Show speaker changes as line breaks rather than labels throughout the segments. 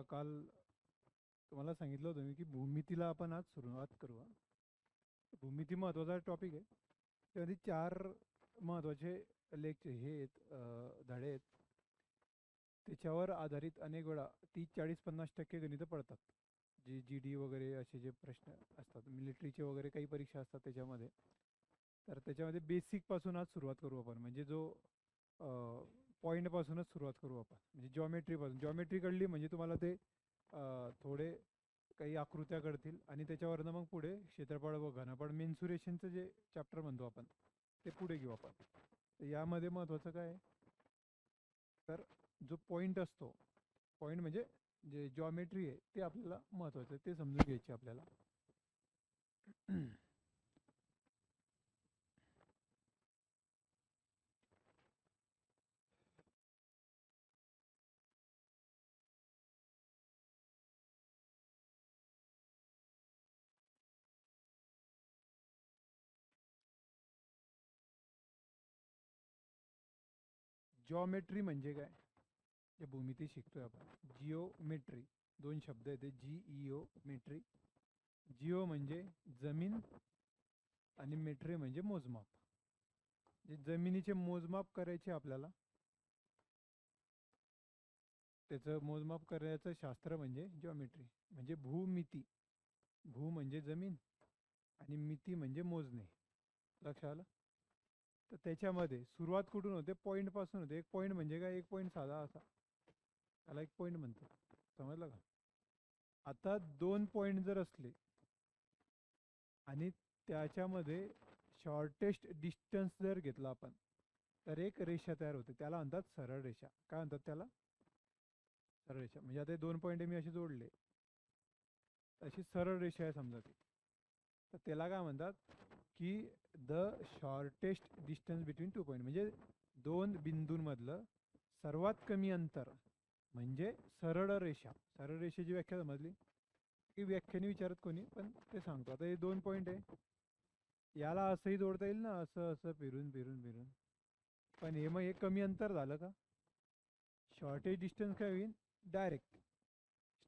काल तुम्हाला सांगितलं होतं मी की भूमितीला आपण आज सुरुवात करू हा. भूमिती महत्त्वाचा टॉपिक आहे. त्यामध्ये चार महत्त्वाचे लेख हे आहेत, धडे आहेत. त्याच्यावर आधारित अनेक वेळा 30, 40, 50% गणितं पडतात. जे GD वगैरे असे जे प्रश्न असतात, मिलिटरीचे वगैरे काही परीक्षा असतात त्याच्यामध्ये. तर त्याच्यामध्ये बेसिकपासून आज सुरुवात करू आपण, म्हणजे जो पॉईंटपासूनच सुरुवात करू आपण, म्हणजे जॉमेट्रीपासून. जॉमेट्री कळली म्हणजे तुम्हाला ते थोडे काही आकृत्या कळतील आणि त्याच्यावरनं मग पुढे क्षेत्रफळ व घनफळ मेन्सुरेशनचं जे चॅप्टर म्हणतो आपण, ते पुढे घेऊ आपण. तर यामध्ये महत्त्वाचं काय आहे, तर जो पॉईंट असतो, पॉईंट म्हणजे जे जॉमेट्री आहे ते आपल्याला महत्त्वाचं आहे, ते समजून घ्यायचे आपल्याला. जॉमेट्री म्हणजे काय, जे भूमिती शिकतोय आपण. जिओमेट्री, दोन शब्द आहेत, GEO मेट्री. जिओ म्हणजे जमीन आणि मेट्री म्हणजे मोजमाप. जे जमिनीचे मोजमाप करायचे आपल्याला, त्याचं मोजमाप करायचं शास्त्र म्हणजे जॉमेट्री, म्हणजे भूमिती. भू म्हणजे जमीन आणि मिती म्हणजे मोजणे. लक्षात आलं? तर त्याच्यामध्ये सुरुवात कुठून होते, पॉईंट पासून होते. एक पॉईंट म्हणजे काय, एक पॉईंट साधा असा, त्याला एक पॉईंट म्हणतात. समजलं का? आता दोन पॉईंट जर असले आणि त्याच्यामध्ये शॉर्टेस्ट डिस्टन्स जर घेतला आपण, तर एक रेषा तयार होते, त्याला म्हणतात सरळ रेषा. काय म्हणतात त्याला? सरळ रेषा. म्हणजे आता हे दोन पॉईंट मी असे जोडले, अशी सरळ रेषा आहे समजा ती. तर त्याला काय म्हणतात की the shortest distance between two point, म्हणजे दोन बिंदूंमधलं सर्वात कमी अंतर म्हणजे सरळ रेषा. सरळ रेषेची व्याख्या समजली की व्याख्याने विचारत कोणी, पण ते सांगतो. आता हे दोन पॉईंट आहे, याला असंही जोडता येईल ना, असं असं फिरून फिरून फिरून. पण हे मग हे कमी अंतर झालं का? शॉर्टेज डिस्टन्स काय होईल, डायरेक्ट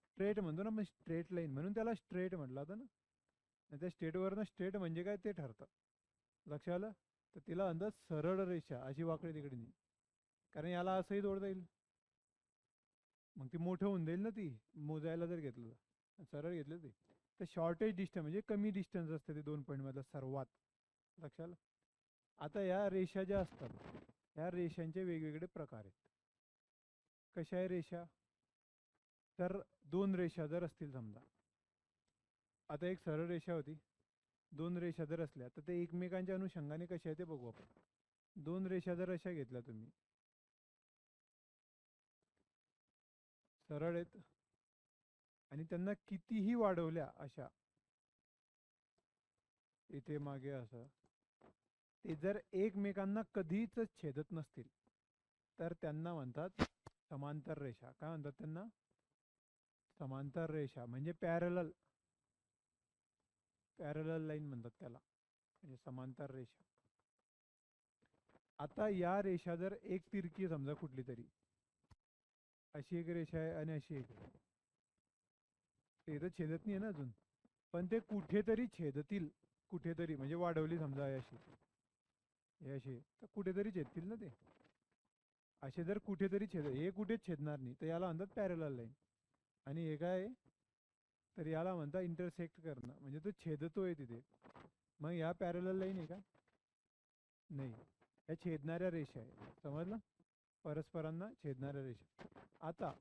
स्ट्रेट म्हणतो ना, मग स्ट्रेट लाईन, म्हणून त्याला स्ट्रेट म्हटलं होतं ना. आणि त्या स्ट्रेटवरनं स्ट्रेट म्हणजे काय ते ठरतं. लक्षात आलं? तर तिला अंदाज सरळ रेषा, अशी वाकडी तिकडे नाही, कारण याला असंही जोडता येईल. मग ती मोठं होऊन जाईल ना, ती मोजायला जर घेतलं तर. सरळ घेतलं ते. तर शॉर्टेज डिस्टन्स म्हणजे कमी डिस्टन्स असते ते दोन पॉईंट मधलं सर्वात. लक्षात आलं? आता या रेषा ज्या असतात, या रेषांचे वेगवेगळे प्रकार आहेत. कशा आहे रेषा, तर दोन रेषा जर असतील समजा, आता एक सरळ रेषा होती, दोन रेषा जर असल्या तर ते एकमेकांच्या अनुषंगाने कशा आहे ते बघू आपण. दोन रेषा जर अशा घेतल्या तुम्ही, सरळ आहेत, आणि त्यांना कितीही वाढवल्या अशा, इथे मागे असं, ते जर एकमेकांना कधीच छेदत नसतील, तर त्यांना म्हणतात समांतर रेषा. काय म्हणतात त्यांना? समांतर रेषा म्हणजे पॅरलल, पॅरलल लाईन म्हणतात त्याला, म्हणजे समांतर रेषा. आता या रेषा जर एक तिरकी समजा कुठली तरी, अशी एक रेषा आहे आणि अशी एक आहे. ते तर छेदत नाही आहे ना अजून, पण ते कुठेतरी छेदतील. कुठेतरी म्हणजे वाढवली समजा अशी, हे अशी, तर कुठेतरी छेदतील ना ते. असे जर कुठेतरी छेद, हे कुठेच छेदणार नाही, तर याला म्हणतात पॅरलल लाईन. आणि हे काय, तर याला म्हणतात इंटरसेक्ट करणं, म्हणजे तो छेदतोय तिथे. मग ह्या पॅरलल लाईन आहे का? नाही, ह्या छेदणाऱ्या रेषा आहे. समजलं? परस्परांना छेदणाऱ्या रेषा. आता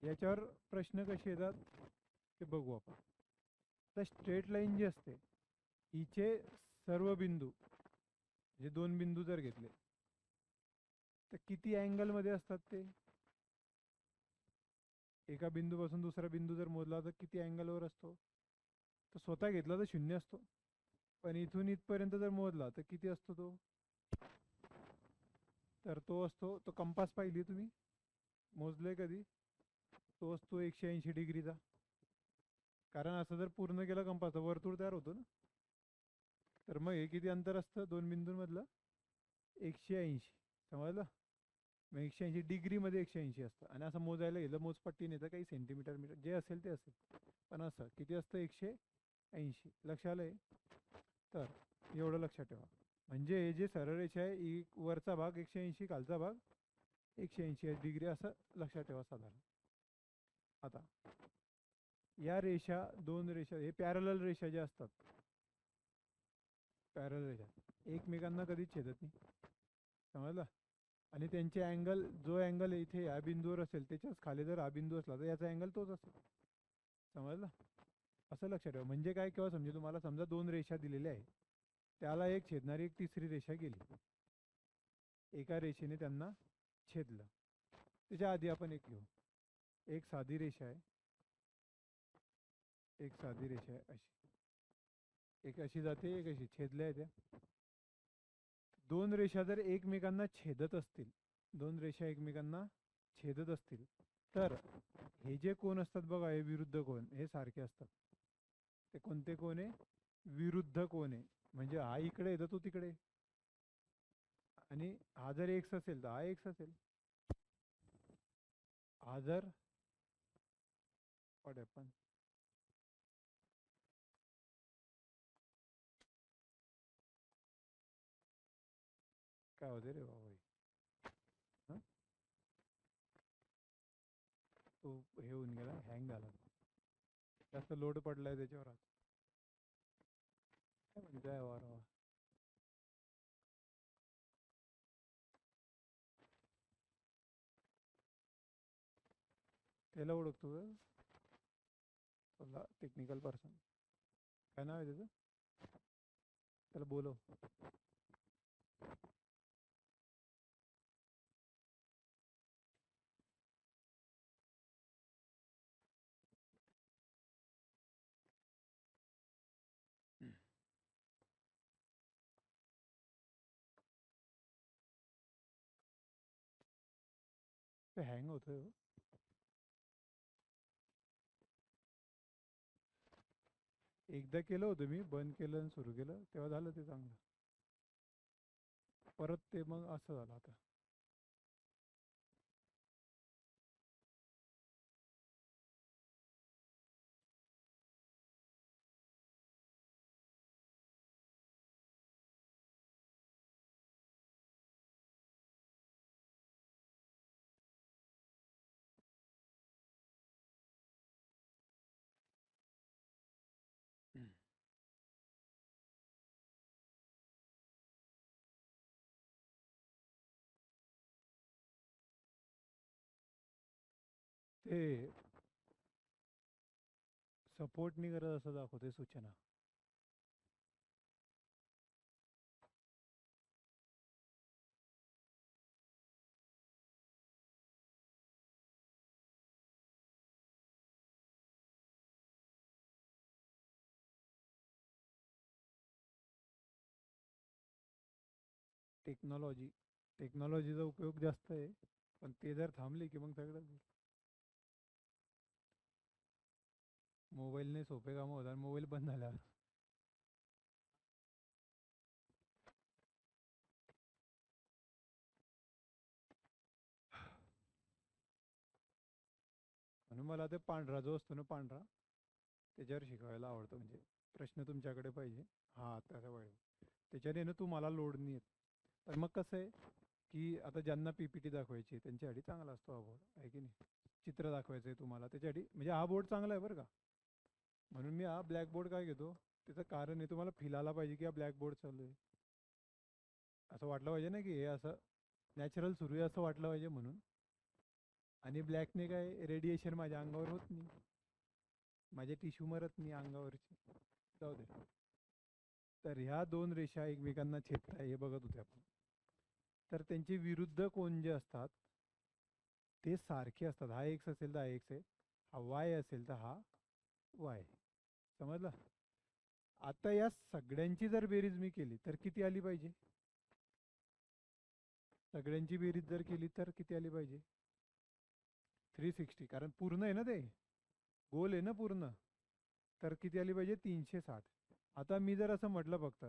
याच्यावर प्रश्न कसे येतात ते बघू आपण. तर स्ट्रेट लाईन जी असते, हिचे सर्व बिंदू, म्हणजे दोन बिंदू जर घेतले, तर किती अँगल मध्ये असतात ते? एका बिंदूपासून दुसरा बिंदू जर मोजला तर किती अँगलवर असतो? तर स्वतः घेतला तर 0 असतो, पण इथून इथपर्यंत जर मोजला तर किती असतो तो? तर तो असतो, तो कंपास पाहिली तुम्ही, मोजले कधी? तो असतो 180 डिग्रीचा. कारण असं जर पूर्ण केलं कंपास तर वर्तुळ तयार होतो ना. तर मग हे किती अंतर असतं दोन बिंदूंमधलं? 180. समजलं? मग 180 डिग्रीमध्ये 180 असतं. आणि असं मोजायला गेलं मोजपट्टीने तर काही सेंटीमीटर मीटर जे असेल ते असेल, पण असं किती असतं 180. लक्ष आलंय? तर एवढं लक्षात ठेवा. म्हणजे हे जे सरळ रेषा आहे ही वरचा भाग 180, खालचा भाग 180 डिग्री, असं लक्षात ठेवा साधारण. आता या रेषा, दोन रेषा, हे पॅरलल रेषा ज्या असतात, पॅरलल रेषा एकमेकांना कधीच छेदत नाही, समजलं? आणि त्यांचे अँगल, जो अँगल इथे या बिंदूवर असेल त्याच्याच खाली जर हा बिंदू असला तर याचा अँगल तोच असेल, समजलं? असं लक्षात ठेवा. म्हणजे काय, केव्हा समजेल तुम्हाला? समजा दोन रेषा दिलेल्या आहे, त्याला एक छेदणारी एक तिसरी रेषा गेली, एका रेषेने त्यांना छेदलं. त्याच्या आधी आपण एक घेऊ, एक साधी रेषा आहे, एक साधी रेषा आहे अशी, एक अशी जाते, एक अशी, छेदल्या आहे त्या दोन रेषा. जर एकमेकांना छेदत असतील, दोन रेषा एकमेकांना छेदत असतील, तर हे जे कोन असतात बघा, हे विरुद्ध कोन, हे सारखे असतात. ते कोणते कोन आहे? विरुद्ध कोन आहे. म्हणजे हा इकडे आहे तर तो तिकडे, आणि हा जर एक्स असेल तर हा एक्स असेल. हा जर व्हॉट हॅपन, काय होते रे बाबा, हा तो हे होऊन गेला, हँग झाला, जास्त लोड पडलाय त्याच्यावर. आता काय म्हणताय वार वा, त्याला ओळखतो का? टेक्निकल पर्सन, काय नाव आहे त्याचं? त्याला बोलव. ते हँग होतोय हो. एकदा केलं होतं मी, बंद केलं आणि सुरू केलं तेव्हा झालं ते चांगलं, परत ते मग असं झालं आता. ते सपोर्ट नाही करत असं दाखवते सूचना. टेक्नॉलॉजी, टेक्नॉलॉजीचा उपयोग जास्त आहे, पण ते जर थांबले की मग सगळं. मोबाईलने सोपे कामं होतात, मोबाईल बंद झाल्यावर. म्हणून मला ते पांढरा जो असतो ना, पांढरा, त्याच्यावर शिकवायला आवडतं. म्हणजे प्रश्न तुमच्याकडे पाहिजे, हा तसं पाहिजे, त्याच्याने ना तुम्हाला लोड नाही येत. पण मग कसं आहे की आता ज्यांना पीपीटी दाखवायची त्यांच्यासाठी चांगला असतो हा बोर्ड, आहे की नाही? चित्र दाखवायचं आहे तुम्हाला त्याच्यासाठी, म्हणजे हा बोर्ड चांगला आहे बरं का. म्हणून मी हा ब्लॅक बोर्ड काय घेतो, त्याचं कारण आहे तुम्हाला फील आला पाहिजे की हा ब्लॅक बोर्ड चालू आहे, असं वाटलं पाहिजे ना की हे असं नॅचरल सुरू आहे असं वाटलं पाहिजे म्हणून. आणि ब्लॅकने काय रेडिएशन माझ्या अंगावर होत नाही, माझे टिश्यू मरत नाही अंगावरचे, जाऊ दे. तर ह्या दोन रेषा एकमेकांना छेदताय हे बघत होते आपण. तर त्यांचे विरुद्ध कोन जे असतात ते सारखे असतात. हा एक्स असेल तर हा एक्स आहे, हा वाय असेल तर हा वाय, समजलं? आता या सगळ्यांची जर बेरीज मी केली तर किती आली पाहिजे? सगळ्यांची बेरीज जर केली तर किती आली पाहिजे? 360, कारण पूर्ण आहे ना ते, गोल आहे ना पूर्ण, तर किती आली पाहिजे? 360. आता मी जर असं म्हटलं फक्त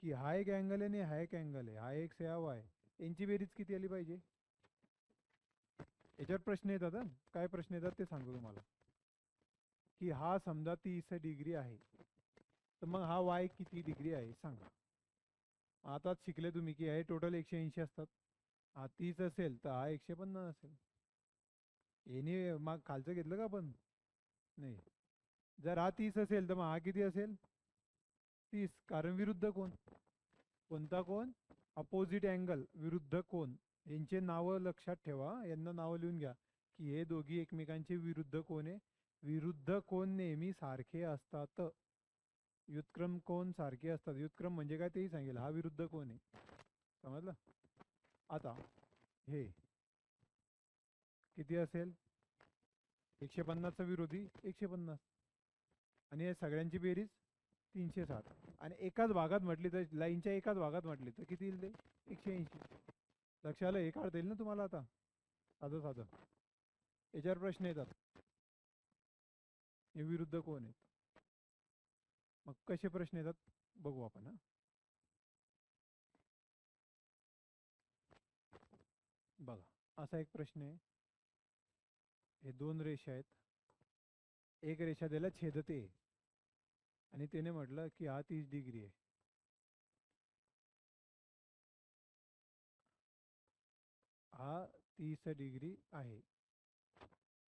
की हा एक अँगल आहे आणि हा एक अँगल आहे, हा एक्स आहे हा वाय, यांची बेरीज किती आली पाहिजे? याच्यावर प्रश्न येतात हं. काय प्रश्न येतात ते सांगतो तुम्हाला. की हा समजा 30 डिग्री आहे, तर मग हा वाय किती डिग्री आहे सांगा. आताच शिकले तुम्ही की हे टोटल 180 असतात. हा 30 असेल तर हा 150 असेल. याने मग खालचं घेतलं का आपण? नाही. जर हा 30 असेल तर मग हा किती असेल? 30. कारण विरुद्ध कोण. कोणता कोण? अपोजिट अँगल, विरुद्ध कोण. यांचे नावं लक्षात ठेवा, यांना नावं लिहून घ्या की हे दोघी एकमेकांचे विरुद्ध कोण आहे. विरुद्ध कोण नेहमी सारखे असतात. व्युत्क्रम कोण सारखे असतात. व्युत्क्रम म्हणजे काय तेही सांगेल. हा विरुद्ध कोण आहे, समजलं. आता हे किती असेल? 150चा विरोधी 150, आणि या सगळ्यांची बेरीज 360. आणि एकाच भागात म्हटली तर, लाईनच्या एकाच भागात म्हटली तर किती येईल ते? 180. लक्ष आलं? हे काढता येईल ना तुम्हाला आता, साधं साधं. याच्यावर प्रश्न येतात, हे विरुद्ध कोण आहेत. मग कसे प्रश्न येतात बघू आपण. हा बघा, असा एक प्रश्न आहे. हे दोन रेषा आहेत. एक रेषा त्याला छेदते आणि त्याने म्हटलं की हा 30 डिग्री आहे. हा 30 डिग्री आहे,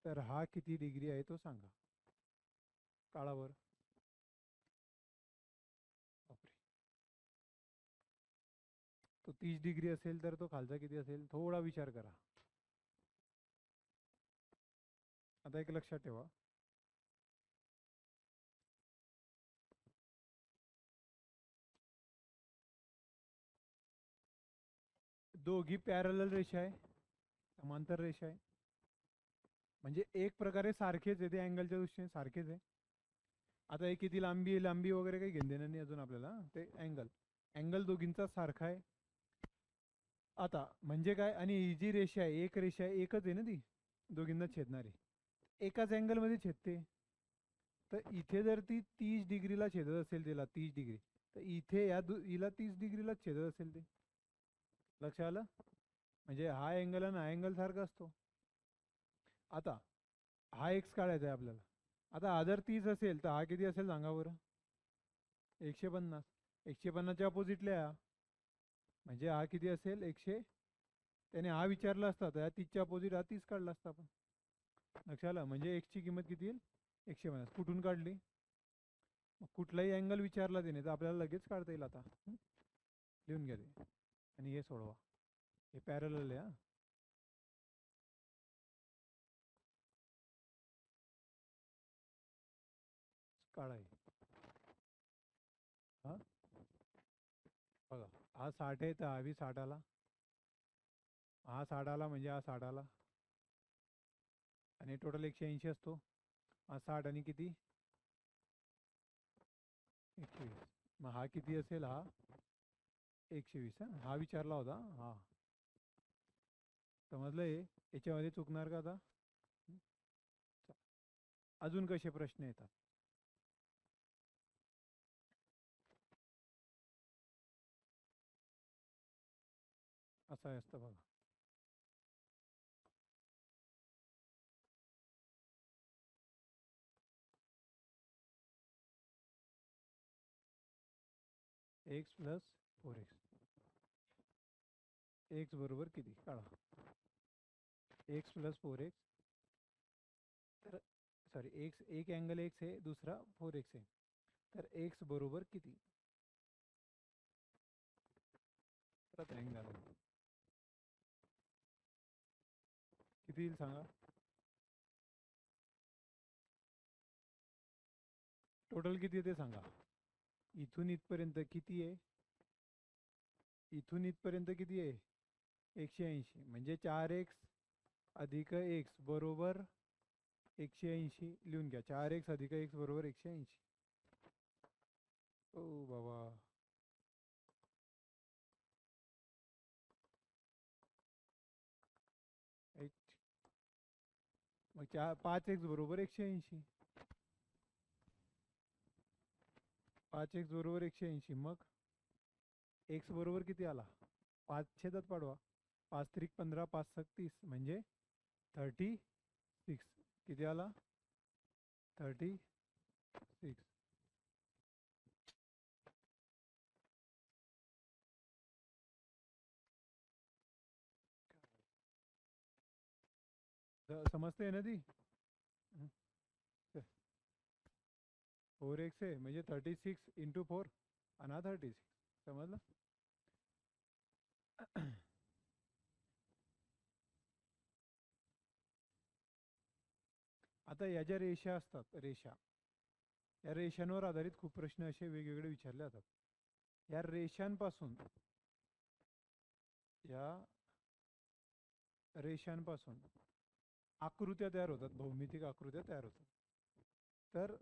तर हा किती डिग्री आहे तो सांगा. काळावर. बापरे. तो 30 डिग्री असेल तर तो खालचा किती असेल? थोडा विचार करा. आता एक लक्षात ठेवा, दोघी पॅरलल रेषा आहे, समांतर रेषा आहे. म्हणजे एक प्रकारे सारखेच आहे, ते अँगलच्या दृष्टीने सारखेच आहे. आता हे किती लांबी आहे, लांबी वगैरे काही घेणं देणं नाही अजून आपल्याला. ते अँगल, अँगल दोघींचा सारखा आहे. आता म्हणजे काय, आणि ही जी रेषा आहे, एक रेषा आहे, एकच आहे ना ती, दोघींना छेदणारी, एकाच अँगल मध्ये छेदते. तर इथे जर ती 30 डिग्रीला छेदत असेल, तिला 30 डिग्री, तर इथे या हिला 30 डिग्रीला छेदत असेल ते. लक्ष आलं? म्हणजे हा अँगल आणि हा अँगल सारखा असतो. आता हा एक्स काढायचा आहे आपल्याला. आता हा जर 30 असेल तर हा किती असेल सांगा बरं? 150. 150च्या अपोजिटला या, म्हणजे हा किती असेल? 100. त्याने हा विचारला असता तर या 30च्या अपोजिट हा 30 काढला असता आपण. लक्षात आलं? म्हणजे एक्सची किंमत किती येईल? 150. कुठून काढली? मग कुठलाही अँगल विचारला त्याने तर आपल्याला लगेच काढता येईल. आता लिहून घ्या ते आणि हे सोडवा. हे पॅरलल आहे. काढा हे. हा बघा, हा 60 आहे तर हा बी 60 आला. हा 60 आला म्हणजे हा 60 आला, आणि टोटल 180 असतो. हा 60 आणि किती? 120. मग हा किती असेल? हा 120. हा विचारला होता. हा समजलं हे? याच्यामध्ये चुकणार का आता? अजून कसे प्रश्न येतात? असं असतं बघा. X plus 4x. एक्स बरोबर किती काढा. X plus 4x. तर सॉरी, एक्स, एक अँगल एक्स आहे, दुसरा 4x आहे. तर एक्स बरोबर किती? परत हँग झालं. किती येईल सांगा? टोटल किती आहे ते सांगा. इथून इथपर्यंत किती आहे? इथून इथपर्यंत किती आहे? 180. म्हणजे 4x अधिक एक्स बरोबर 180. लिहून घ्या, 4x अधिक एक्स बरोबर 180. ओ बाबा. मग 5x बरोबर 180. 5x बरोबर 180. मग एक्स बरोबर किती आला? 5 छेदात पाडवा. 5 त्रिक 15, 5 सक 30, म्हणजे 36 किती आला 36. समजते ना ती 4x आहे म्हणजे 36 इंटू 4 आणि हा 36 समजलं. आता या ज्या रेषा असतात रेषा या रेषांवर आधारित खूप प्रश्न असे वेगवेगळे विचारले जातात. या रेषांपासून आकृत्या तयार होतात, भौमितिक आकृत्या तयार होतात. तर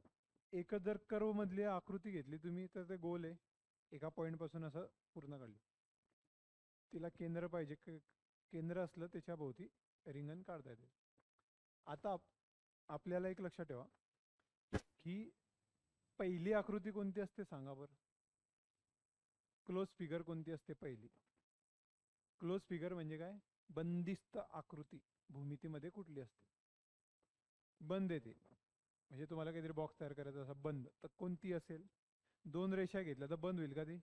एकच जर कर्व मधली आकृती घेतली तुम्ही तर ते गोल आहे, एका पॉईंट पासून असं पूर्ण काढली. तिला केंद्र पाहिजे, केंद्र असलं त्याच्या भोवती रिंगण काढता येते. आता आपल्याला एक लक्षात ठेवा की पहिली आकृती कोणती असते सांगा बरं. क्लोज फिगर कोणती असते पहिली. क्लोज फिगर म्हणजे काय, बंदिस्त आकृती भूमितीमध्ये कुठली असते, बंद येते. म्हणजे तुम्हाला काहीतरी बॉक्स तयार करायचा असा बंद, तर कोणती असेल. दोन रेषा घेतल्या तर बंद होईल का ती.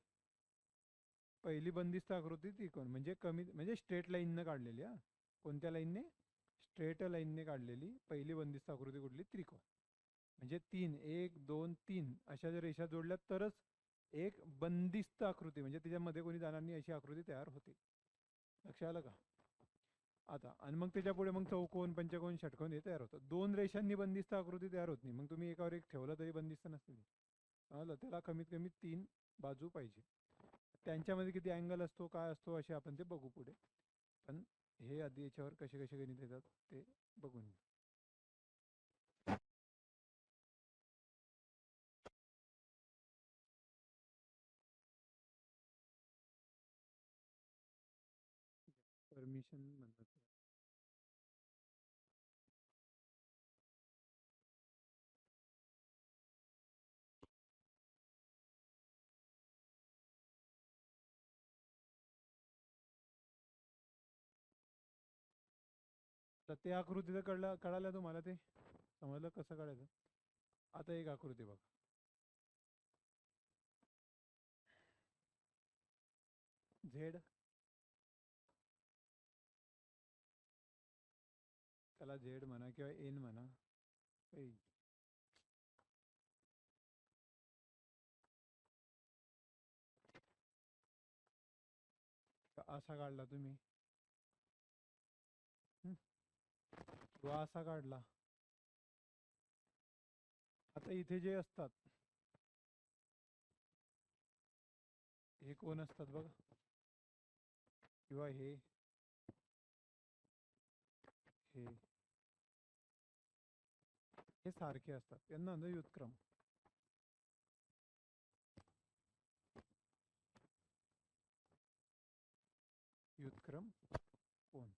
पहिली बंदिस्त आकृती ती कोण म्हणजे कमी म्हणजे स्ट्रेट लाईनने काढलेली. हा कोणत्या लाईनने, स्ट्रेट लाईनने काढलेली पहिली बंदिस्त आकृती कुठली, त्रिकोण. म्हणजे 3 1 2 3 अशा जर रेषा जोडल्या तरच एक बंदिस्त आकृती म्हणजे त्याच्यामध्ये कोणी जाणार नाही अशी आकृती तयार होते. लक्षात आलं का. आता आणि मग त्याच्या पुढे मग चौकोन पंचकोन षटकोन हे तयार होतं. दोन रेषांनी बंदिस्त आकृती तयार होत नाही. मग तुम्ही एकावर एक ठेवलं तरी बंदिस्त नसते. समजलं, त्याला कमीत कमी 3 बाजू पाहिजे. त्यांच्यामध्ये किती अँगल असतो काय असतो असे आपण ते बघू पुढे. पण हे आधी याच्यावर कसे कसे गणित येतात ते बघून घेऊ. परमिशन म्हणतात. तर ते आकृतीचं कळालं तुम्हाला, ते समजलं कसं काढायचं. आता एक आकृती बघा. झेड, त्याला झेड म्हणा किंवा एन म्हणा. असा काढला तुम्ही किंवा असा काढला. आता इथे जे असतात हे कोण असतात बघा, किंवा हे हे सारखे असतात, त्यांना म्हणजे व्युत्क्रम. व्युत्क्रम कोण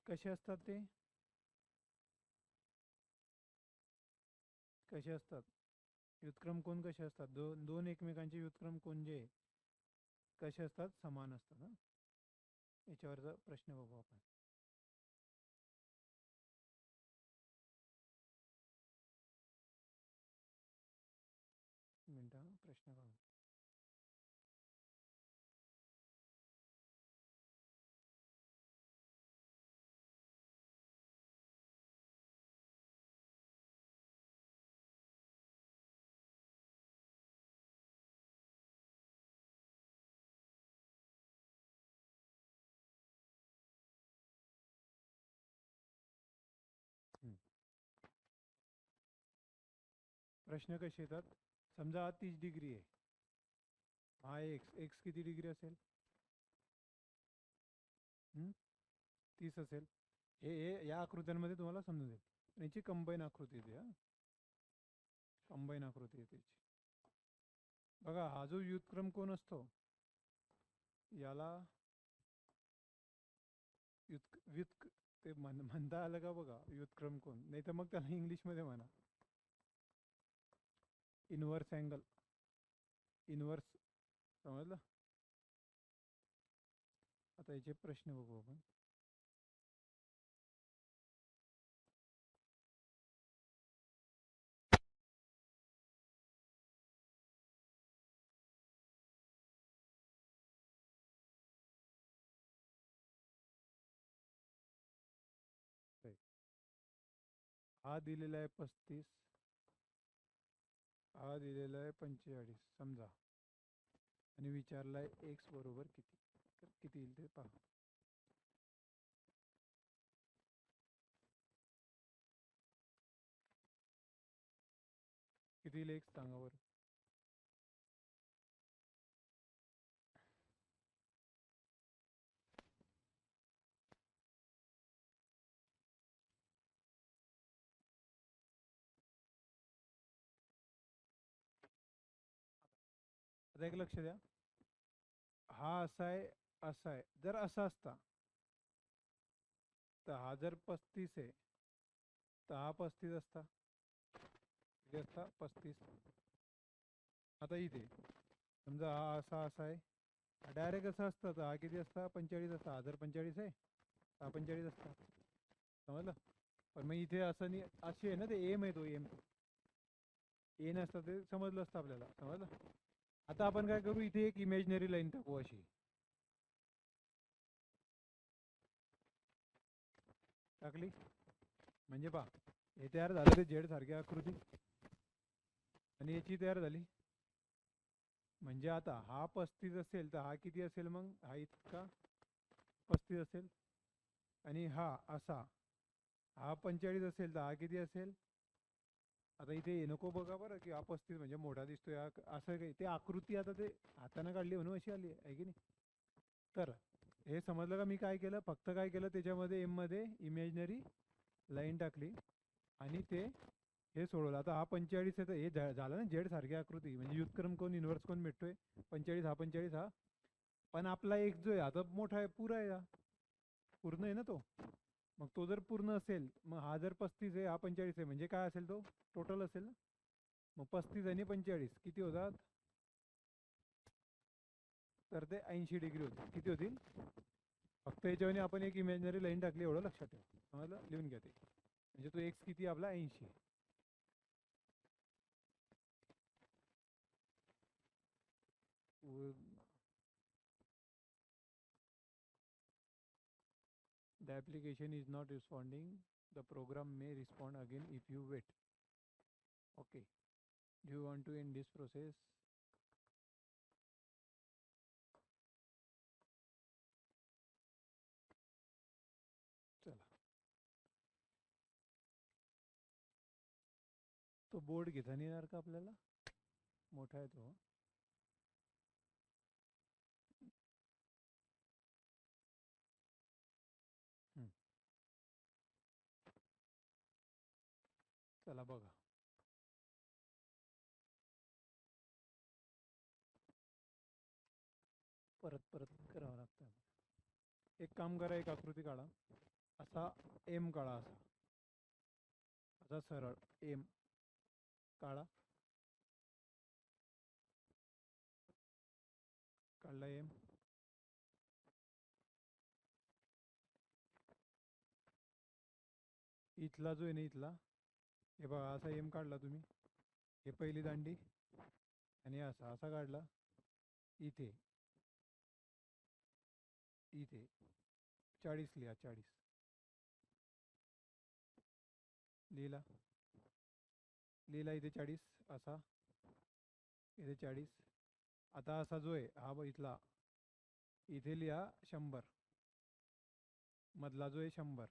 कसे असतात ते, कसे असतात व्युत्क्रम कोण कसे असतात, दोन एकमेकांचे व्युत्क्रम कोण जे कसे असतात, समान असतात. याच्यावरचा प्रश्न बघू आपण. मिनिट, प्रश्न बघू. प्रश्न कसे येतात, समजा हा 30 डिग्री आहे, हा एक्स, एक्स किती डिग्री असेल, 30 असेल. हे या आकृत्यांमध्ये तुम्हाला समजून येईल. याची कंबाईन आकृती येते. कंबाईन आकृती येते बघा. हा जो व्युत्क्रम कोण असतो याला ते म्हणता आलं का बघा, व्युत्क्रम कोण, नाही तर मग त्याला इंग्लिशमध्ये म्हणा इनवर्स अँगल. इनवर्स, समजलं. आता याचे प्रश्न बघू आपण. हा दिलेला आहे 35, हा दिलेला आहे 45 समजा, आणि विचारला आहे एक्स बरोबर किती, तर किती येईल ते पहा. किती येईल एक्स सांगा बरं. आता एक लक्ष द्या, हा असा आहे, असा आहे. जर असा असता तर हा जर 35 आहे तर हा 35 असता, किती असता 35. आता इथे समजा हा असा असा आहे, डायरेक्ट असं असतं तर हा किती असता 45 असता. हा जर 45 आहे हा 45 असता, समजलं. पण मग इथे असं नाही, अशी आहे ना, ते एम आहे, तो एम ए नसतं ते समजलं असतं आपल्याला, समजलं. आता आपण काय करू, इथे एक इमॅजिनरी लाईन टाकू अशी, टाकली म्हणजे पहा हे तयार झालं ते झेड सारखी आकृती, आणि याची तयार झाली. म्हणजे आता हा 35 असेल तर हा किती असेल, मग हा इतका 35 असेल, आणि हा असा हा 45 असेल तर हा किती असेल. आता इथे नको बघा बरं की हा 35 म्हणजे मोठा दिसतोय, असं काही ते आकृती आता ते हाताने काढली म्हणून अशी आली आहे की नाही. तर हे समजलं का, मी काय केलं, फक्त काय केलं, त्याच्यामध्ये एम मध्ये इमॅजिनरी लाईन टाकली आणि ते हे सोडवलं. आता हा 45 आहे तर हे झालं ना झेड सारखी आकृती, म्हणजे व्युत्क्रम कोण इन्व्हर्स कोण भेटतोय 45, हा 45 हा. पण आपला एक जो आहे आता मोठा आहे, पुरा आहे, हा पूर्ण आहे ना तो. मग तो जर पूर्ण असेल, मग हा जर 35 आहे हा 45 आहे, म्हणजे काय असेल, तो टोटल असेल ना. मग 35 आणि 45 किती होतात, तर ते 80 डिग्री होते. किती होतील, फक्त याच्यावर आपण एक इमॅजिनरी लाईन टाकली, एवढं लक्षात ठेवा, समजलं. लिहून घ्या ते, म्हणजे तो एक्स किती आपला 80. The application is not responding. The program may respond again if you wait. Okay. Do you want to end this process? चला, तो बोर्ड घेता नाही येणार का आपल्याला, मोठा आहे तो. चला बघा, परत परत करावं लागतं. एक काम करा, एक आकृती काढा, असा एम काढा, असा असा सरळ एम काढा. काढला एम. इथला जो आहे ना, इथला हे बघा, असा एम काढला तुम्ही, हे पहिली दांडी, आणि असा असा काढला इथे, इथे 40 लिहा, 40 लिहिला, लिहिला इथे 40 असा, इथे 40. आता असा जो आहे हा इथला, इथे लिहा 100, मधला जो आहे 100,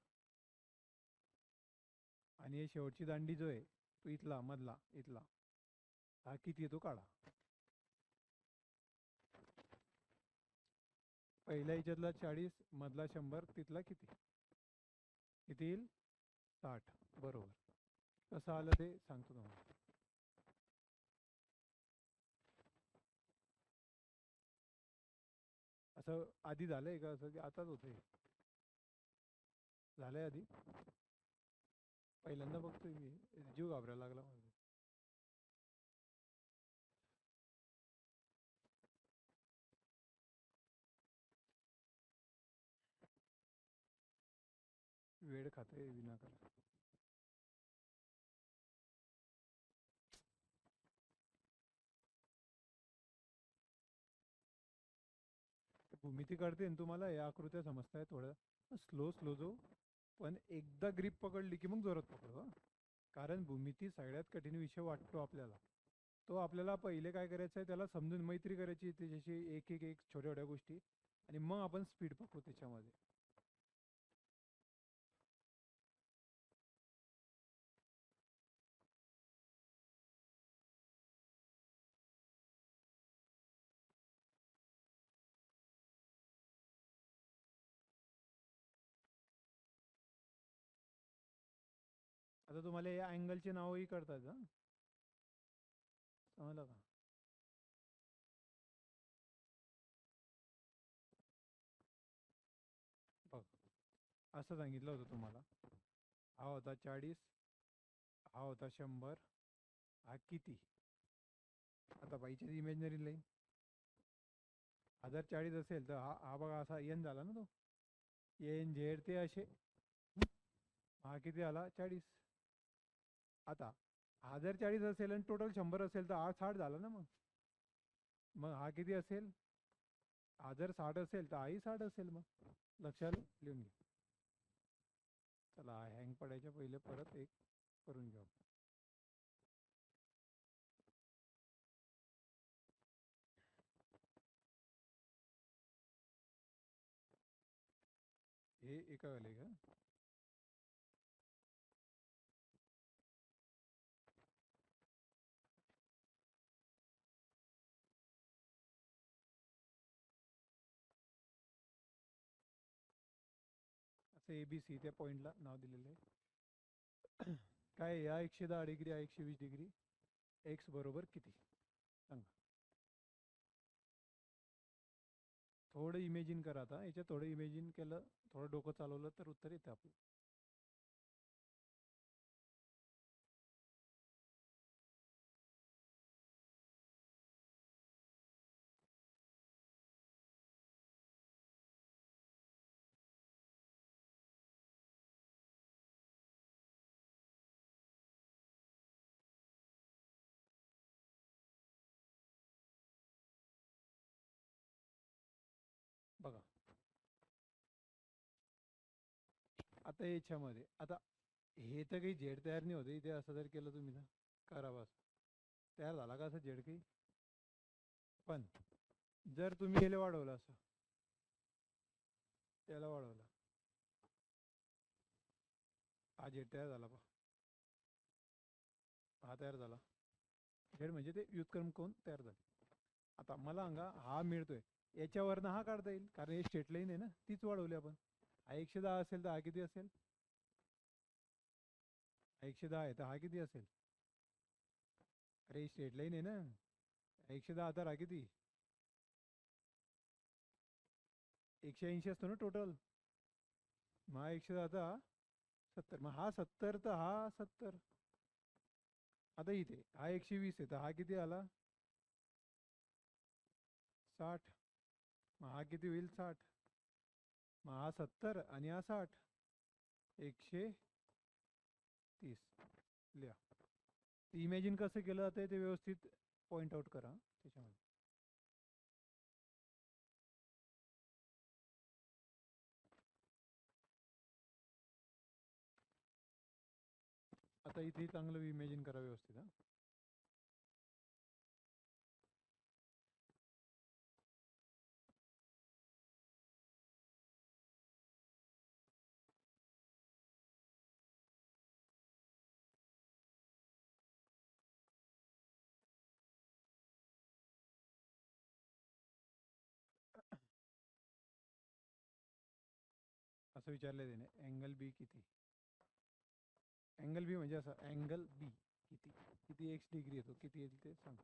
आणि हे शेवटची दांडी जो आहे तो इथला मधला, इथला हा किती येतो काढा. पहिल्या याच्यातला 40, मधला 100, तिथला किती, किती येईल 60. बरोबर. कसं आलं ते सांगतो तुम्हाला. असं आधी झालंय का, असं की आताच होतंय, झालंय आधी, पहिल्यांदा बघतोय मी, जीव घाबरायला लागला माझा. वेळ खाते विनाकारण. भूमिती कळते ना तुम्हाला, या आकृत्या समजताय, थोडं स्लो स्लो जो, पण एकदा ग्रीप पकडली की मग जोरात पकडू. कारण भूमिती सगळ्यात कठीण विषय वाटतो आपल्याला. तो आपल्याला पहिले काय करायचं आहे, त्याला समजून मैत्री करायची त्याच्याशी, एक एक एक छोट्या छोट्या गोष्टी, आणि मग आपण स्पीड पकडू त्याच्यामध्ये. आता तुम्हाला या अँगलचे नावही कळतात का? समजलं का? बघ, असं सांगितलं होतं तुम्हाला, हा होता 40, हा होता 100, हा किती? आता बाईची इमेजनरी लाईन, हा जर 40 असेल तर हा हा बघा असा एन झाला ना तो, एन झेड ते असे. हा किती आला? 40. आता हा जर 40 असेल आणि टोटल 100 असेल तर हा 60 झाला ना. मग हा किती असेल? हा जर 60 असेल तर हाही 60 असेल. मग लक्षात लिहून घे. चला, हँग पडायच्या पहिले परत एक करून घेऊ. हे एका वेळेला का? असं ABC त्या पॉईंटला नाव दिलेलं आहे. काय या 110 डिग्री, या 120 डिग्री, एक्स बरोबर किती सांगा. थोडं इमेजिन करा. आता याच्यात थोडं इमेजिन केलं, थोडं डोकं चालवलं तर उत्तर येतं आपलं. बघा आता याच्यामध्ये, आता हे तर काही झेड तयार नाही होते इथे. असं जर केलं तुम्ही ना, करा बस, तयार झाला का असं झेड काही? पण जर तुम्ही याला वाढवलं, असं याला वाढवलं, हा झेड तयार झाला. पहा, हा तयार झाला झेड, म्हणजे ते व्युत्क्रम कोण तयार झाले. आता मला सांगा, हा मिळतोय याच्यावरनं हा काढता येईल, कारण हे स्ट्रेट लाईन आहे ना, तीच वाढवली आपण. हा 110 असेल तर हा किती असेल? 110 आहे तर हा किती असेल? अरे स्ट्रेट लाईन आहे ना, 110 तर हा किती? 180 असतो ना टोटल. मग हा 110 तर हा 70, मग हा 70 तर हा 70. आता इथे हा 120 आहे तर हा किती आला? 60. मग हा किती होईल? 60. मग हा 70 आणि हा 60, 130. लिहा. इमॅजिन कसं केलं जातं ते व्यवस्थित पॉइंट आउट करा त्याच्यामध्ये. आता इथे चांगलं इमॅजिन करा व्यवस्थित. हा, असं विचारलं त्याने, अँगल बी किती? अँगल बी म्हणजे असं, अँगल बी किती, किती एक्स डिग्री येतो, किती येईल ते सांग.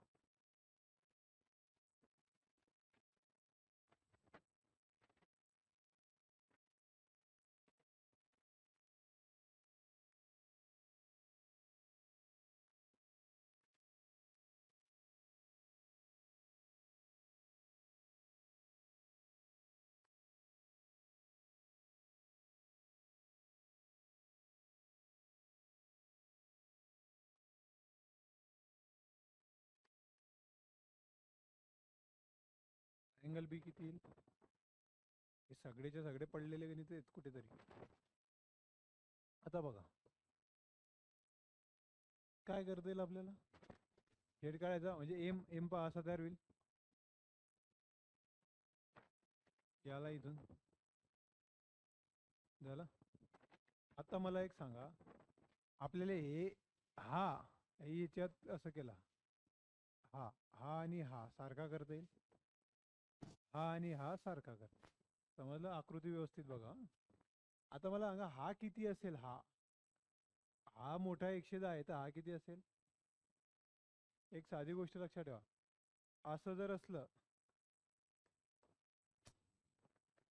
अँगल बी किती येईल? हे सगळेच्या सगळे पडलेले गणित आहेत कुठेतरी. आता बघा, काय करता येईल आपल्याला? झेड काढायचा म्हणजे एम एम पहा असा तयार होईल. याला इथून झालं. आता मला एक सांगा, आपल्याला हे हा याच्यात असं केला, हा हा आणि हा सारखा करता येईल, हा आणि हा सारखा करता. समजलं? आकृती व्यवस्थित बघा. आता मला सांगा हा किती असेल? हा हा मोठा 110 आहे, तर हा किती असेल? एक साधी गोष्ट लक्षात ठेवा, असं जर असलं,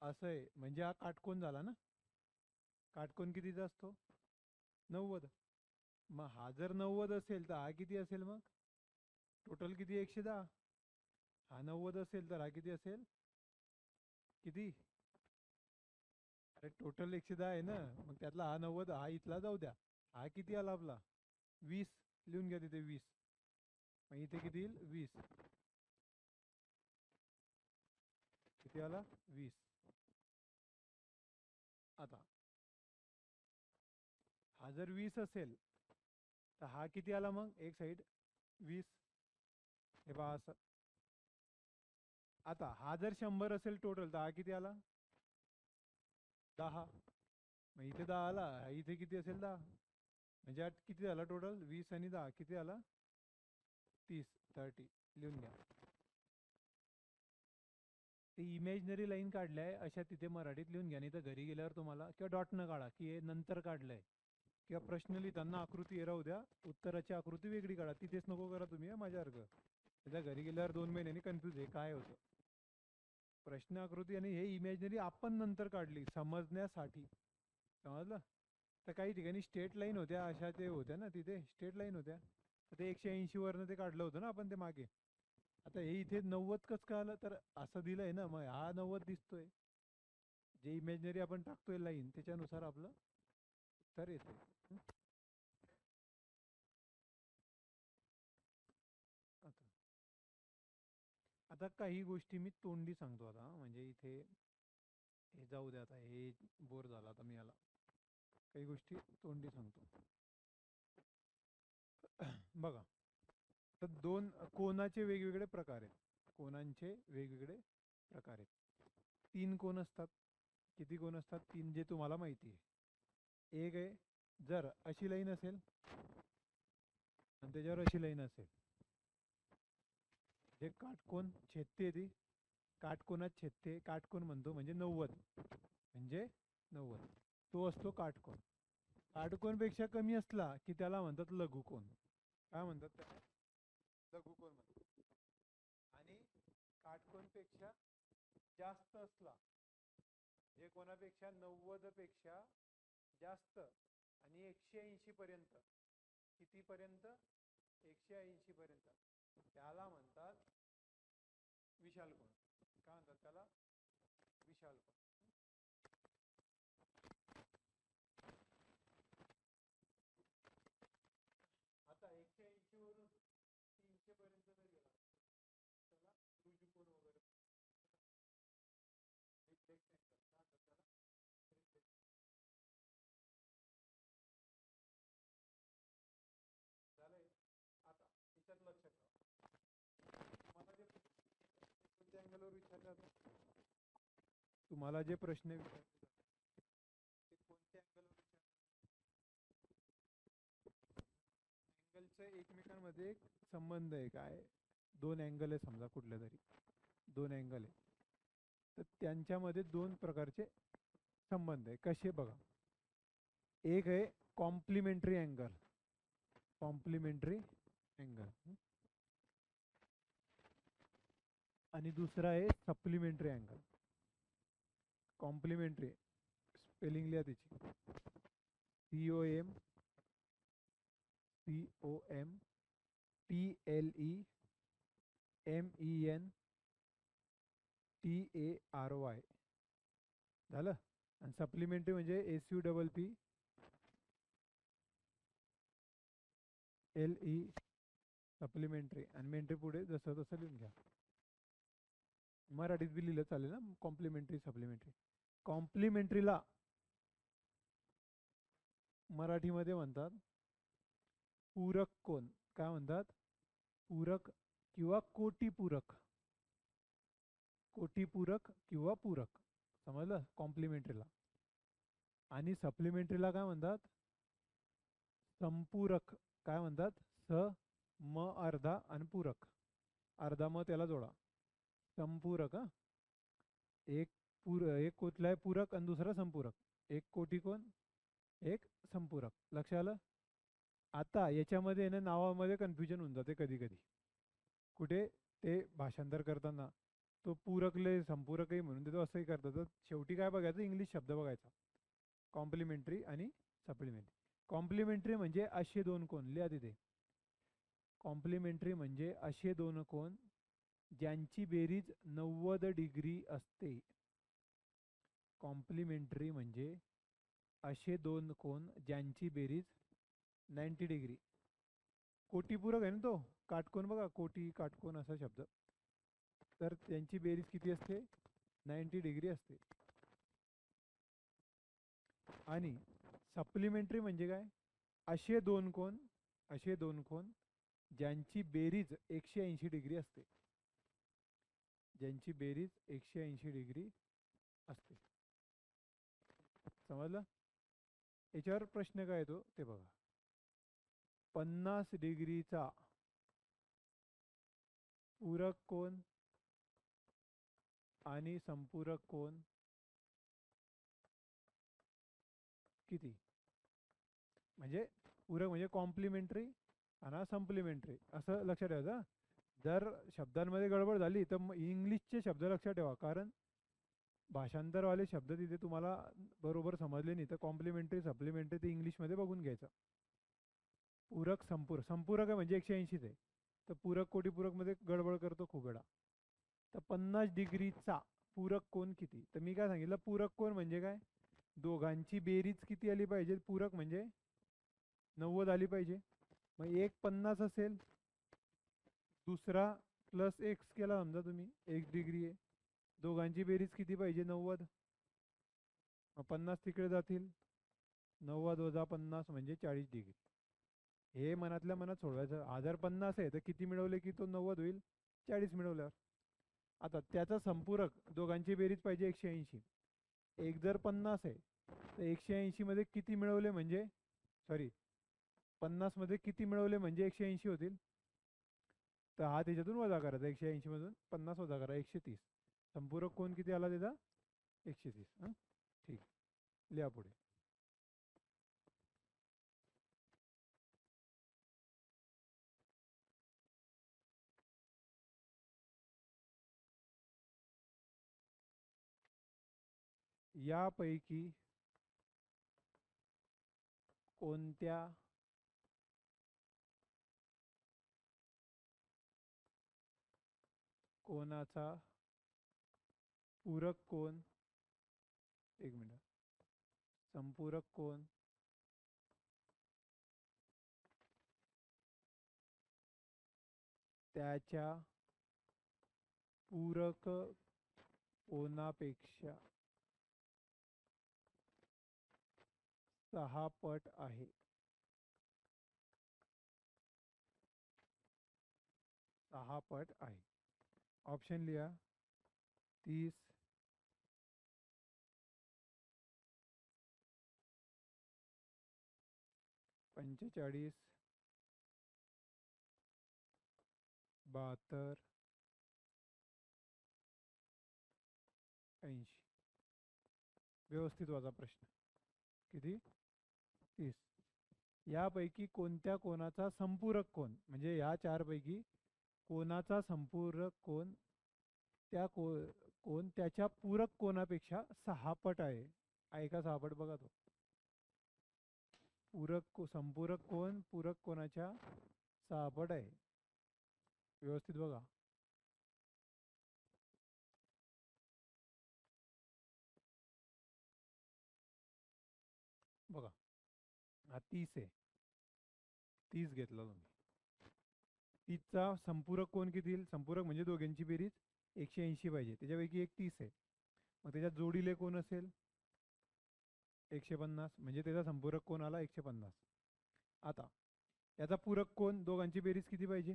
असं आहे म्हणजे हा काटकोन झाला ना. काटकोन कितीचा असतो? 90. मग हा जर 90 असेल तर हा किती असेल मग? टोटल किती? 110. हा 90 असेल तर हा किती असेल? किती? अरे टोटल 110 आहे ना, मग त्यातला हा 90, हा इथला जाऊ द्या. हा किती आला आपला? 20. लिहून घ्या तिथे 20. मग इथे किती येईल? 20. किती आला? 20. आता हा जर 20 असेल तर हा किती आला मग? एक साईड 20. हे पहा असं. आता हा जर 100 असेल टोटल तर हा किती आला? 10. मग इथे 10 आला, इथे किती असेल? 10. म्हणजे हा किती झाला टोटल? 20 आणि 10 किती आला? 30. 30 लिहून घ्या. ते इमॅजिनरी लाईन काढल्या आहे अशा तिथे मराठीत लिहून घ्या, नाही तर घरी गेल्यावर तुम्हाला किंवा डॉट न काढा की हे नंतर काढलंय, किंवा प्रश्न लिहिताना आकृती राहू द्या, उत्तराची आकृती वेगळी काढा. तिथेच नको करा तुम्ही माझ्यासारखं. त्याच्या घरी गेल्यावर 2 महिन्यांनी कन्फ्यूज आहे काय होतं. प्रश्न आकृती आणि हे इमॅजिनरी आपण नंतर काढली समजण्यासाठी. समजलं? तर काही ठिकाणी स्ट्रेट लाईन होत्या, अशा ते होत्या ना, तिथे स्ट्रेट लाईन होत्या, तर ते 180 वरनं ते काढलं होतं ना आपण ते मागे. आता हे इथे 90 कसं काय आलं? तर असं दिलंय ना, मग हा 90 दिसतोय. जे इमॅजिनरी आपण टाकतोय लाईन त्याच्यानुसार आपलं उत्तर येते. आता आता काही गोष्टी मी तोंडी सांगतो आता, म्हणजे इथे हे जाऊ द्या, आता हे बोर झाला आता मी याला. काही गोष्टी तोंडी सांगतो. बघा, तर दोन कोणाचे वेगवेगळे प्रकार आहेत. कोणांचे वेगवेगळे प्रकार आहेत. 3 कोण असतात. किती कोण असतात? 3, जे तुम्हाला माहिती आहे. एक आहे, जर अशी लाईन असेल आणि त्याच्यावर अशी लाईन असेल, जे काटकोन छेदते, ती काटकोनात छेदते, काटकोन म्हणतो म्हणजे 90. म्हणजे 90 तो असतो काटकोन. काटकोनपेक्षा कमी असला की त्याला म्हणतात लघुकोन. काय म्हणतात त्याला? लघुकोन म्हणतात. आणि काटकोनपेक्षा जास्त असला, जे कोणापेक्षा 90 पेक्षा जास्त आणि 180 पर्यंत, किती पर्यंत? 180 पर्यंत, त्याला म्हणतात विशाल कोण. काय म्हणतात त्याला? विशाल कोण. आता 180 वरून 300 पर्यंत जर गेला त्याला रुजुकोन वगैरे, रिफ्लेक्स अँगल काय म्हणतात त्याला? रिफ्लेक्स. झालंय. आता याच्यात लक्षात ठेवा, तुम्हाला जे कोणत्या अँगलवर विचारले जातात, तुम्हाला जे प्रश्न विचारले जातात ते कोणत्या अँगलवर विचारले? अँगलचं एकमेकांमध्ये एक संबंध आहे. काय? 2 अँगल आहे समजा, कुठले तरी 2 अँगल आहे, तर त्यांच्यामध्ये 2 प्रकारचे संबंध आहे. कसे? बघा, एक आहे कॉम्प्लिमेंटरी अँगल. Complementary angle. आणि दुसरा आहे सप्लिमेंटरी अँगल. कॉम्प्लिमेंटरी स्पेलिंग लिहा त्याची, COM PLEMENTARY. झालं. आणि सप्लिमेंटरी म्हणजे SUPPLE, सप्लिमेंटरी. आणि मेंटरी पुढे जसं तसं लिहून घ्या. मराठीत बी लिहिलं चालेल ना, कॉम्प्लिमेंटरी सप्लिमेंटरी. कॉम्प्लिमेंटरीला मराठीमध्ये म्हणतात पूरक कोण काय म्हणतात? पूरक किंवा कोटीपूरक. कोटीपूरक किंवा पूरक, समजलं? कॉम्प्लिमेंटरीला. आणि सप्लिमेंटरीला काय म्हणतात? संपूरक. काय म्हणतात? स म अर्धा आणि पूरक, अर्धा म त्याला जोडा. संपूरक. हा, एक कुठला आहे पूरक आणि दुसरा संपूरक. एक कोटी कोण, एक संपूरक. लक्ष आलं? आता याच्यामध्ये ना नावामध्ये कन्फ्युजन होऊन जाते कधी कधी. कुठे? ते भाषांतर करताना तो पूरकले संपूरकही म्हणून देतो, असंही करतात. तर शेवटी काय बघायचं? इंग्लिश शब्द बघायचा. कॉम्प्लिमेंटरी आणि सप्लिमेंटरी. कॉम्प्लिमेंटरी म्हणजे असे दोन कोण, लिहा तिथे. कॉम्प्लिमेंटरी म्हणजे असे दोन कोण ज्यांची बेरीज 90 डिग्री असते. कॉम्प्लिमेंटरी म्हणजे असे दोन कोण ज्यांची बेरीज 90 डिग्री. कोटीपूरक आहे ना तो, काटकोन बघा, कोटी काटकोन असा शब्द. तर त्यांची बेरीज किती असते? 90 डिग्री असते. आणि सप्लिमेंटरी म्हणजे काय? असे दोन कोण, असे दोन कोण ज्यांची बेरीज 180 डिग्री असते. ज्यांची बेरीज 180 डिग्री असते. समजलं? याच्यावर प्रश्न काय येतो ते बघा. 50 डिग्रीचा पूरक कोण आणि संपूरक कोण किती? म्हणजे पूरक म्हणजे कॉम्प्लिमेंटरी आणि सप्लिमेंटरी, असं लक्षात ठेवायचं. जर शब्दांमध्ये गडबड झाली तर इंग्लिशचे शब्द लक्षात ठेवा, कारण भाषांतरवाले शब्द तिथे तुम्हाला बरोबर समजले नाही तर कॉम्प्लिमेंटरी सप्लिमेंटरी ते इंग्लिशमध्ये बघून घ्यायचं. पूरक संपूरक. संपूरक आहे म्हणजे 180 आहे, तर पूरक कोटीपूरकमध्ये गडबड करतो खूप वेळा. तर 50 डिग्रीचा पूरक कोण किती? तर मी काय सांगितलं, पूरक कोण म्हणजे काय? दोघांची बेरीज किती आली पाहिजे? पूरक म्हणजे 90 आली पाहिजे. मग एक 50 असेल, दुसरा प्लस एक्स केला समजा तुम्ही, 1 डिग्री आहे. दोघांची बेरीज किती पाहिजे? 90. मग 50 तिकडे जातील, 90 वजा 50 म्हणजे 40 डिग्री. हे मनातल्या मनात सोडवायचं. हा जर 50 आहे तर किती मिळवले की तो 90 होईल? 40 मिळवल्यावर. आता त्याचा संपूरक, दोघांची बेरीज पाहिजे 180. एक जर 50 आहे तर 180 मध्ये किती मिळवले म्हणजे, सॉरी, 50 मध्ये किती मिळवले म्हणजे 180 होतील? तर हा त्याच्यातून वजा करायचा, 180 मधून 50 वजा करा, 130. संपूरक कोण किती आला त्याचा? 130. हां, ठीक. लिहा पुढे. यापैकी कोणत्या कोणाचा पूरक कोण, एक मिनिट, संपूरक कोण त्याच्या पूरक कोणापेक्षा 6 पट आहे? 6 पट आहे. ऑप्शन लिहा. 30, 45, 72, 80. व्यवस्थित वाचा प्रश्न. किती? 30. यापैकी कोणत्या कोणाचा संपूरक कोण, म्हणजे या चारपैकी कोणाचा संपूरक कोण कोण त्याच्या पूरक कोणापेक्षा 6 पट आहे? ऐका, 6 पट बघा तो. संपूरक कोण पूरक कोणाच्या 6 पट आहे. व्यवस्थित बघा. बघा, हा 30 आहे. 30 घेतला तुम्ही. 30चा संपूरक कोण किती येईल? संपूरक म्हणजे दोघांची बेरीज 180 पाहिजे, त्याच्यापैकी एक 30 आहे. मग त्याच्यात जोडीले कोण असेल? 150, म्हणजे त्याचा संपूरक कोण आला? 150. आता याचा पूरक कोण, दोघांची बेरीज किती पाहिजे,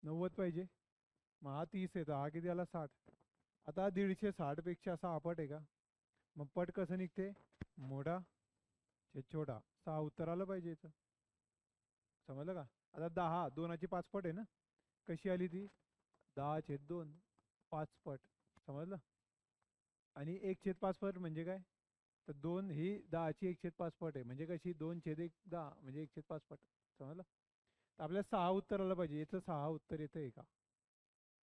90 पाहिजे. मग हा 30 येतो, हा किती आला 60. आता 150 पेक्षा असा हा पट आहे का, मग पट कसं निघते, मोठा छेद छोटा. 6 उत्तर आलं पाहिजे याचं. समजलं का. आता 10 दोनाची 5 पट आहे ना, कशी आली ती, 10/2 5 पट. समजलं. आणि 1/5 पट म्हणजे काय, तर 2 ही 10ची 1/5 पट आहे, म्हणजे कशी 2/1 10 म्हणजे 1/5 पट. समजलं. तर आपल्याला 6 उत्तर आलं पाहिजे. याचं 6 उत्तर येतं आहे का,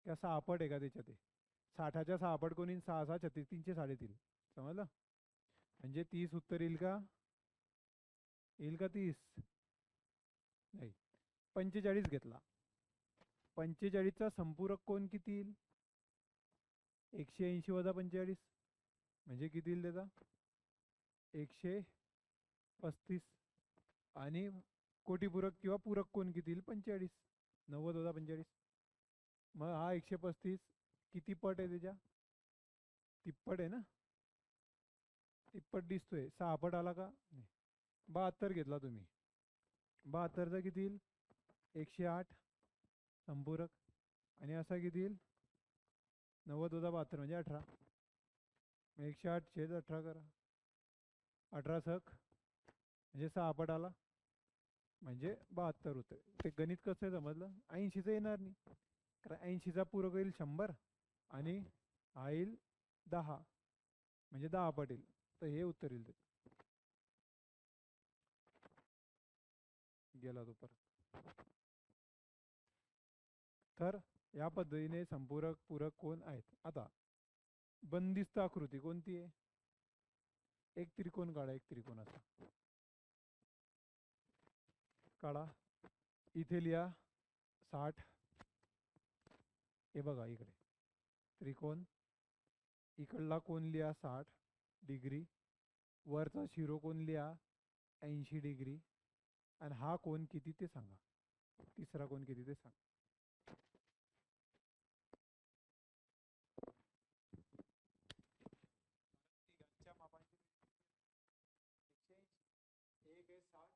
त्या 6 पट आहे का त्याच्यात ते. 60च्या 6 पट कोणी, 6 6 36 3 3/3. समजलं. म्हणजे 30 उत्तर येईल का, येईल का 30, नाही. 45 घेतला. 45चा संपूरक कोण किती येईल, 180 वजा 45 म्हणजे किती येईल त्याचा, 135. आणि कोटीपूरक किंवा पूरक कोण किती येईल, 45. 90 वजा 45. मग हा 135 किती पट आहे त्याच्या, तिप्पट आहे ना, तिप्पट दिसतोय. 6 पट आला का, 72 घेतला तुम्ही. 72चा किती येईल, 108 संपूरक. आणि असा किती येईल, 90 वजा 72 म्हणजे 18. 108/18 करा, 18 सक म्हणजे 6 पट आला, म्हणजे 72 होते. ते गणित कसं आहे समजलं. 80चं येणार नाही, कारण 80चा पूरक येईल 100 आणि हा येईल 10 म्हणजे 10 पट येईल. तर हे उत्तर येईल. गेला तो परत. तर या पद्धतीने संपूरक पूरक कोण आहेत. आता बंदिस्त आकृती कोणती आहे, एक त्रिकोण काढा, एक त्रिकोण असा काढा. इथे लिहा 60. हे बघा इकडे त्रिकोण, इकडला कोण लिहा 60 डिग्री, वरचा शिरोकोण लिहा 80 डिग्री, आणि हा कोण किती ते सांगा, तिसरा कोण किती ते सांगा. तिघांच्या मापांची 180, एक आहे 60